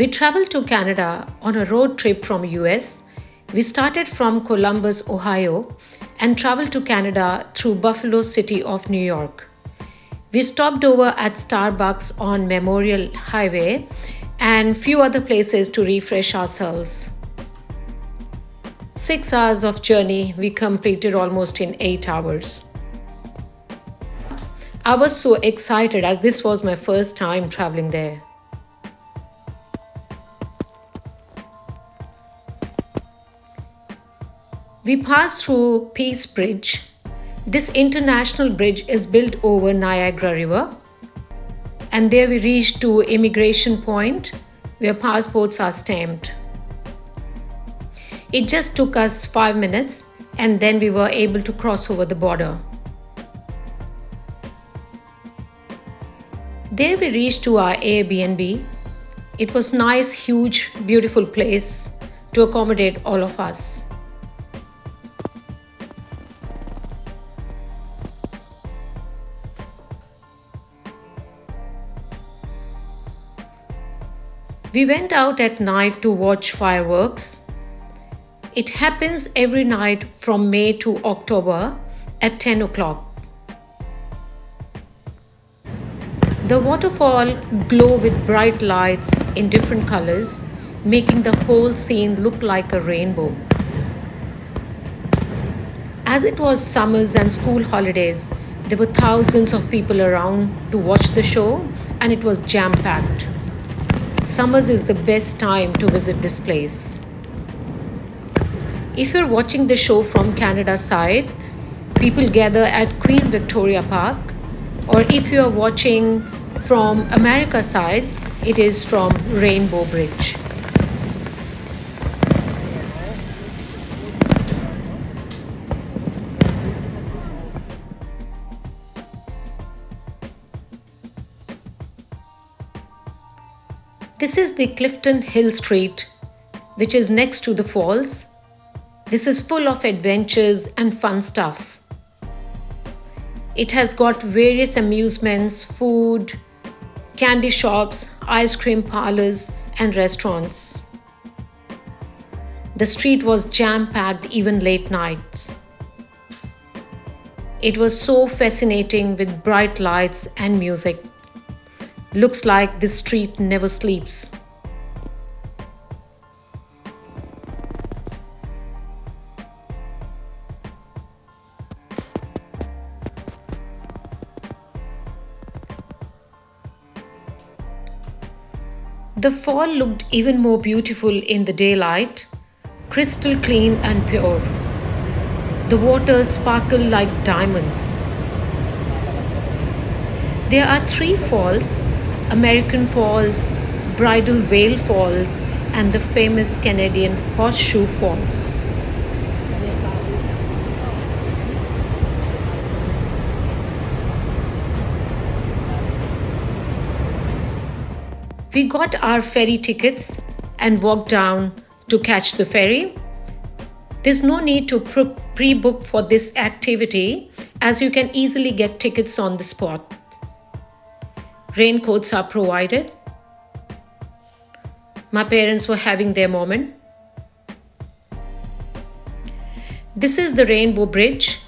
We traveled to Canada on a road trip from US. We started from Columbus, Ohio, and traveled to Canada through Buffalo City of New York. We stopped over at Starbucks on Memorial Highway and few other places to refresh ourselves. 6 hours of journey we completed almost in 8 hours. I was so excited as this was my first time traveling there. We passed through Peace Bridge. This international bridge is built over Niagara River. And there we reached to immigration point where passports are stamped. It just took us 5 minutes and then we were able to cross over the border. There we reached to our Airbnb. It was nice, huge, beautiful place to accommodate all of us. We went out at night to watch fireworks. It happens every night from May to October at 10 o'clock. The waterfall glow with bright lights in different colors, making the whole scene look like a rainbow. As it was summers and school holidays, there were thousands of people around to watch the show and it was jam-packed. Summers is the best time to visit this place. If you're watching the show from Canada side, people gather at Queen Victoria Park, or if you are watching from America side, it is from Rainbow Bridge. This is the Clifton Hill Street, which is next to the falls. This is full of adventures and fun stuff. It has got various amusements, food, candy shops, ice cream parlors, and restaurants. The street was jam-packed even late nights. It was so fascinating with bright lights and music. Looks like this street never sleeps. The fall looked even more beautiful in the daylight, crystal clean and pure. The water sparkled like diamonds. There are 3 falls: American Falls, Bridal Veil Falls, and the famous Canadian Horseshoe Falls. We got our ferry tickets and walked down to catch the ferry. There's no need to pre-book for this activity as you can easily get tickets on the spot. Raincoats are provided. My parents were having their moment. This is the Rainbow Bridge.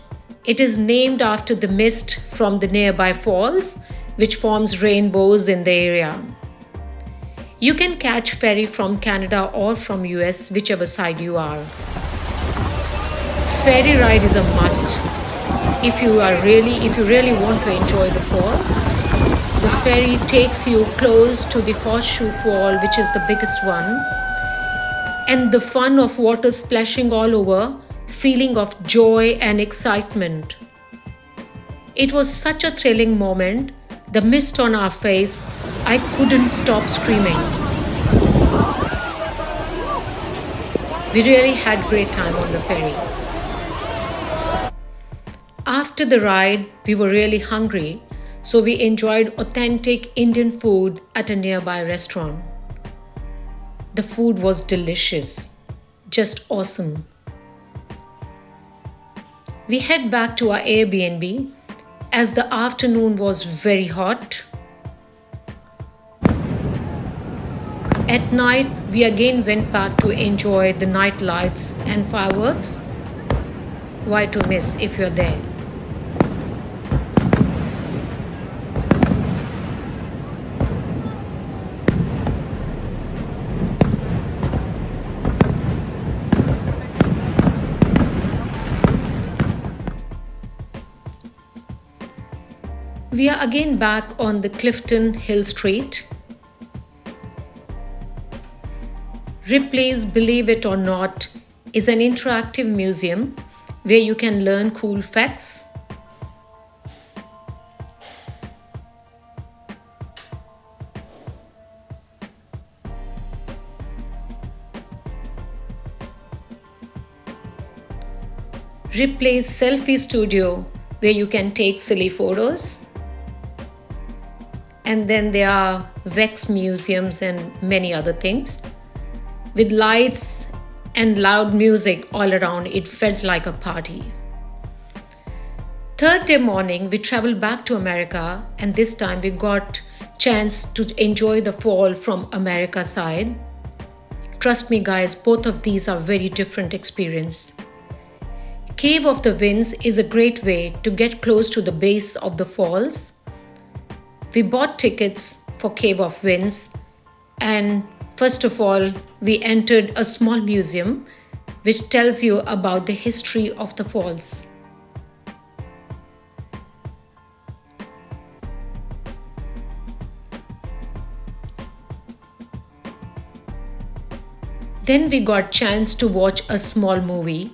It is named after the mist from the nearby falls, which forms rainbows in the area. You can catch ferry from Canada or from US, whichever side you are. Ferry ride is a must. If you really want to enjoy the fall, the ferry takes you close to the Horseshoe Fall, which is the biggest one, and the fun of water splashing all over, feeling of joy and excitement. It was such a thrilling moment, the mist on our face, I couldn't stop screaming. We really had great time on the ferry. After the ride, we were really hungry. So we enjoyed authentic Indian food at a nearby restaurant. The food was delicious, just awesome. We head back to our Airbnb as the afternoon was very hot. At night, we again went back to enjoy the night lights and fireworks. Why to miss if you're there? We are again back on the Clifton Hill Street. Ripley's Believe It or Not is an interactive museum where you can learn cool facts. Ripley's Selfie Studio where you can take silly photos. And then there are Vex museums and many other things. With lights and loud music all around, it felt like a party. Third day morning, we traveled back to America, and this time we got chance to enjoy the fall from America side. Trust me guys, both of these are very different experience. Cave of the Winds is a great way to get close to the base of the falls. We bought tickets for Cave of Winds, and first of all, we entered a small museum which tells you about the history of the falls. Then we got chance to watch a small movie.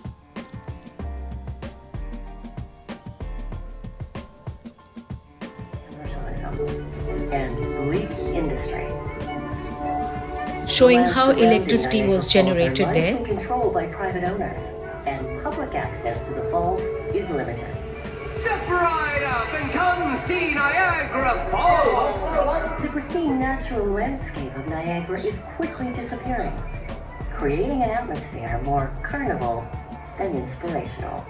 Showing how electricity was generated there. Controlled by private owners, and public access to the falls is limited. Step right up and come see Niagara Falls! The pristine natural landscape of Niagara is quickly disappearing, creating an atmosphere more carnival than inspirational.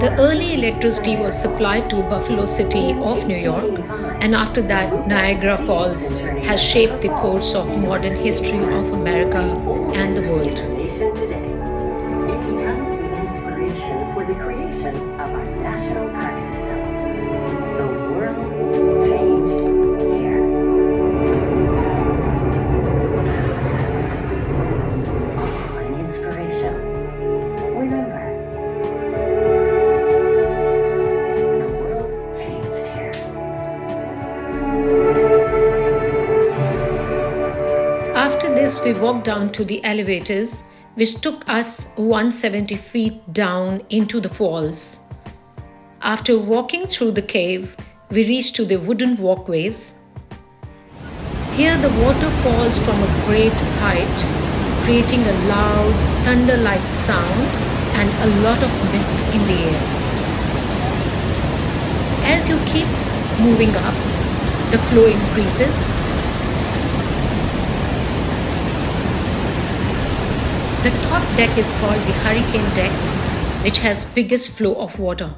The early electricity was supplied to Buffalo City of New York, and after that, Niagara Falls has shaped the course of modern history of America and the world. It becomes the inspiration for the creation of our national park system. The world changed here. An inspiration. Remember, after this, we walked down to the elevators, which took us 170 feet down into the falls. After walking through the cave, we reached to the wooden walkways. Here the water falls from a great height, creating a loud, thunder-like sound and a lot of mist in the air. As you keep moving up, the flow increases. The top deck is called the Hurricane Deck, which has biggest flow of water.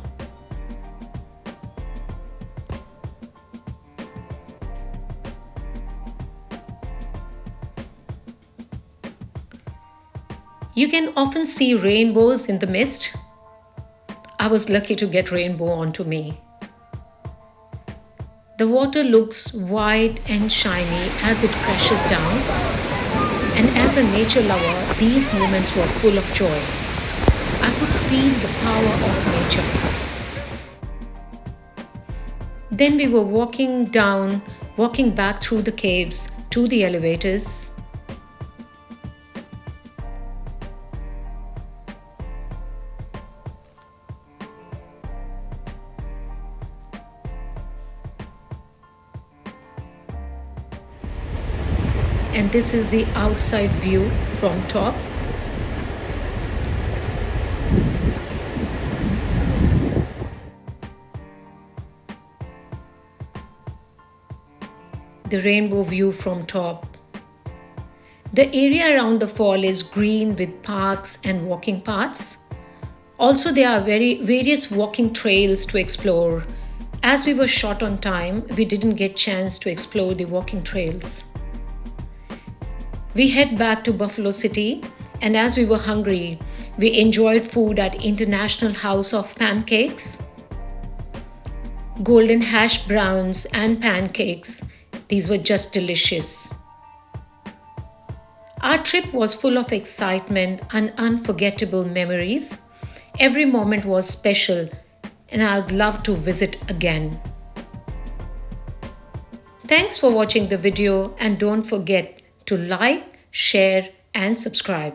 You can often see rainbows in the mist. I was lucky to get rainbow onto me. The water looks white and shiny as it crashes down. And as a nature lover, these moments were full of joy. I could feel the power of nature. Then we were walking back through the caves to the elevators. And this is the outside view from top. The rainbow view from top. The area around the fall is green with parks and walking paths. Also, there are various walking trails to explore. As we were short on time, we didn't get chance to explore the walking trails. We head back to Buffalo City, and as we were hungry, we enjoyed food at International House of Pancakes. Golden hash browns and pancakes. These were just delicious. Our trip was full of excitement and unforgettable memories. Every moment was special, and I'd love to visit again. Thanks for watching the video, and don't forget to like, share, and subscribe.